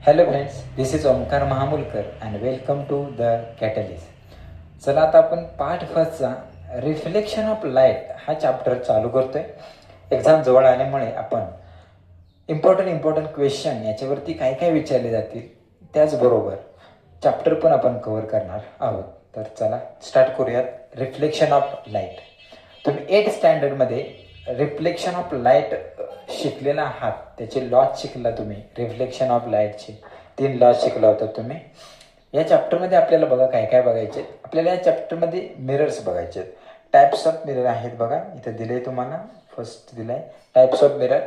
Hello friends, this is Omkar Mahamulkar and welcome to the catalyst. चला आता आपण पार्ट फर्स्टचा रिफ्लेक्शन ऑफ लाईट हा चॅप्टर चालू करतोय. एक्झाम जवळ आल्यामुळे आपण इम्पॉर्टंट क्वेश्चन याच्यावरती काय काय विचारले जातील त्याचबरोबर चॅप्टर पण आपण कव्हर करणार आहोत. तर चला स्टार्ट करूयात. Reflection of light. तुम्ही 8th स्टँडर्डमध्ये रिफ्लेक्शन ऑफ लाईट शिकलेला आहात. त्याचे लॉज शिकला तुम्ही. रिफ्लेक्शन ऑफ लाईटचे 3 लॉज शिकला होता तुम्ही. या चॅप्टरमध्ये आपल्याला बघा काय काय बघायचे. आपल्याला या चॅप्टरमध्ये मिरर्स बघायचे. टाईप्स ऑफ मिरर आहेत बघा, इथं दिले तुम्हाला. फर्स्ट दिलाय types of mirror,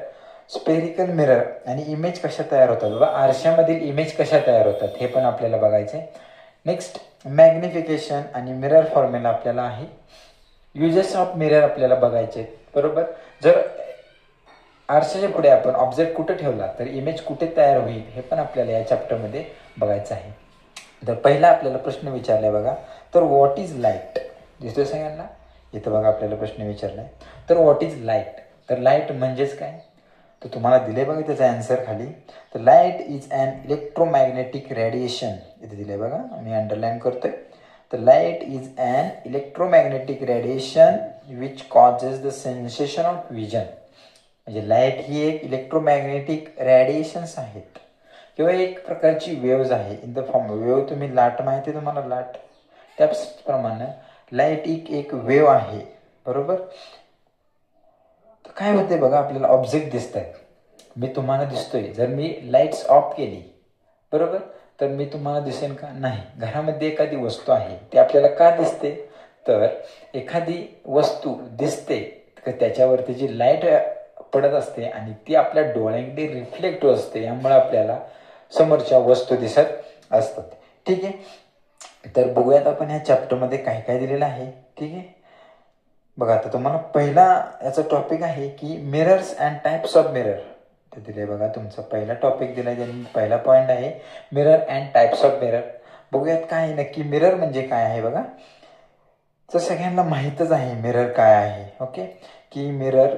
spherical mirror आणि इमेज कशा तयार होतात बाबा, आरशामधील इमेज कशा तयार होतात हे पण आपल्याला बघायचे. नेक्स्ट मॅग्निफिकेशन आणि मिरर फॉर्म्युला आपल्याला आहे. युजेस ऑफ मिरर आपल्याला बघायचे बरोबर. जर आरशाच्या पुढे आपण ऑब्जेक्ट कुठे ठेवला तर इमेज कुठे तयार होईल हे पण आपल्याला या चॅप्टरमध्ये बघायचं आहे. तर पहिला आपल्याला प्रश्न विचारलाय बघा, तर व्हॉट इज लाईट. दिसतोय सगळ्यांना इथं बघा आपल्याला प्रश्न विचारलाय. तर व्हॉट इज लाईट, तर लाईट म्हणजेच काय तर तुम्हाला दिले बघा त्याचा आन्सर खाली. तर light is an electromagnetic radiation इथे दिले बघा, मी अंडरलाईन करतोय. तर light is an electromagnetic radiation which causes the sensation of vision. म्हणजे लाईट ही एक इलेक्ट्रोमॅग्नेटिक रेडिएशन्स आहेत किंवा एक प्रकारची वेव्ज आहे. इन द फॉर्म वेव, तुम्ही लाट माहिती आहे तुम्हाला लाट, त्याचप्रमाणे लाईट एक वेव आहे बरोबर. तर काय होते बघा, आपल्याला ऑब्जेक्ट दिसत आहेत. मी तुम्हाला दिसतोय, जर मी लाईट्स ऑफ केली बरोबर तर मी तुम्हाला दिसेल का नाही. घरामध्ये एखादी वस्तू आहे ती आपल्याला का दिसते, तर एखादी वस्तू दिसते तर त्याच्यावरती जी लाईट पडत असते आणि ती आपल्या डोळ्यांकडे रिफ्लेक्ट होत असते, यामुळे आपल्याला समोरच्या वस्तू दिसत असतात. ठीक आहे, तर बघूयात आपण ह्या चॅप्टरमध्ये काय काय दिलेलं आहे. ठीक आहे बघा, आता तुम्हाला पहिला याचा टॉपिक आहे की mirrors and types of mirror. ते दिले बघा, तुमचा पहिला टॉपिक दिलाय त्यांनी. पहिला पॉईंट आहे mirror and types of mirror. बघूयात काय नक्की मिरर म्हणजे काय आहे बघा. तर सगळ्यांना माहीतच आहे मिरर काय आहे. ओके, की मिरर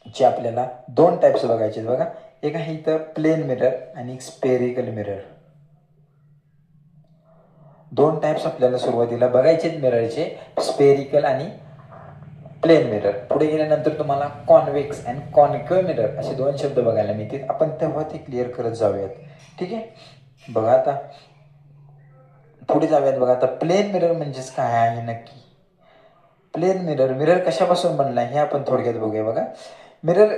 चे आपल्याला 2 टाईप्स बघायचे बघा. एक आहे इथं प्लेन मिरर आणि एक स्पेरिकल मिरर. 2 टाईप्स आपल्याला सुरुवातीला बघायचे मिररचे, स्पेरिकल आणि प्लेन मिरर. पुढे गेल्यानंतर तुम्हाला कॉन्व्हेक्स अँड कॉन्केव्ह मिरर असे 2 शब्द बघायला मिळतील. आपण तेव्हा ते क्लिअर करत जाऊयात. ठीक आहे बघा, आता पुढे जाऊयात बघा. आता प्लेन मिरर म्हणजेच काय आहे नक्की. प्लेन मिरर, मिरर कशापासून बनला हे आपण थोडक्यात बघूया बघा. Mirror,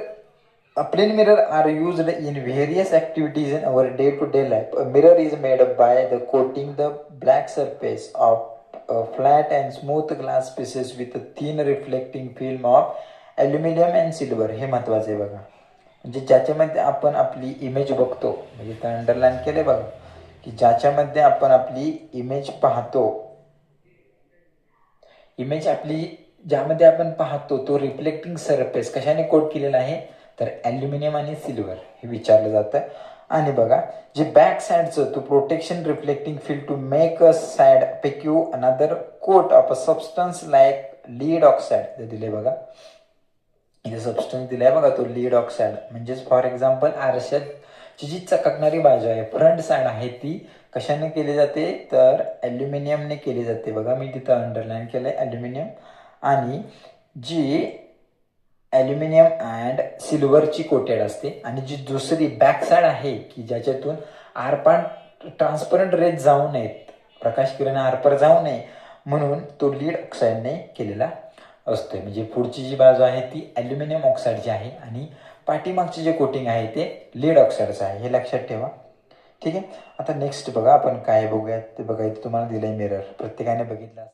plane mirror are used in various activities in our day to day life. Mirror is made up by the coating the black surface of flat and smooth glass pieces with thin reflecting film of aluminium and silver. हे महत्त्वाचे बघा. म्हणजे ज्याच्यामध्ये आपण आपली image बघतो, म्हणजे ते अंडरलाईन केले बघा, की ज्याच्यामध्ये आपण आपली इमेज पाहतो, इमेज आपली ज्यामध्ये आपण पाहतो तो रिफ्लेक्टिंग सरफेस कशाने कोट केलेला आहे तर ॲल्युमिनियम आणि सिल्वर हे विचारलं जातं. आणि बघा जे बॅक साईडचं तो protection reflecting field to make a side पेक्यू another coat of a substance like lead oxide दिले बघा. इथे सबस्टन्स दिलाय बघा, तो लीड ऑक्साईड. म्हणजेच फॉर एक्झाम्पल आरशाची जी चककणारी बाजू आहे, फ्रंट साईड आहे, ती कशाने केली जाते तर ॲल्युमिनियमने केली जाते बघा. मी तिथं अंडरलाईन केलंय ॲल्युमिनियम. आणि जी ॲल्युमिनियम अँड सिल्वरची कोटेड असते. आणि जी दुसरी बॅक साईड आहे की ज्याच्यातून आरपार ट्रान्सपरंट रेज जाऊ नयेत, प्रकाश किरण आरपार जाऊ नये म्हणून तो लीड ऑक्साईडने केलेला असतो. म्हणजे पुढची जी बाजू आहे ती ॲल्युमिनियम ऑक्साईडची आहे आणि पाठीमागचे जे कोटिंग आहे ते लीड ऑक्साईडचं आहे, हे लक्षात ठेवा. ठीक आहे, आता नेक्स्ट बघा आपण काय बघूयात ते बघा. इथे तुम्हाला दिलंय मिरर, प्रत्येकाने बघितलं.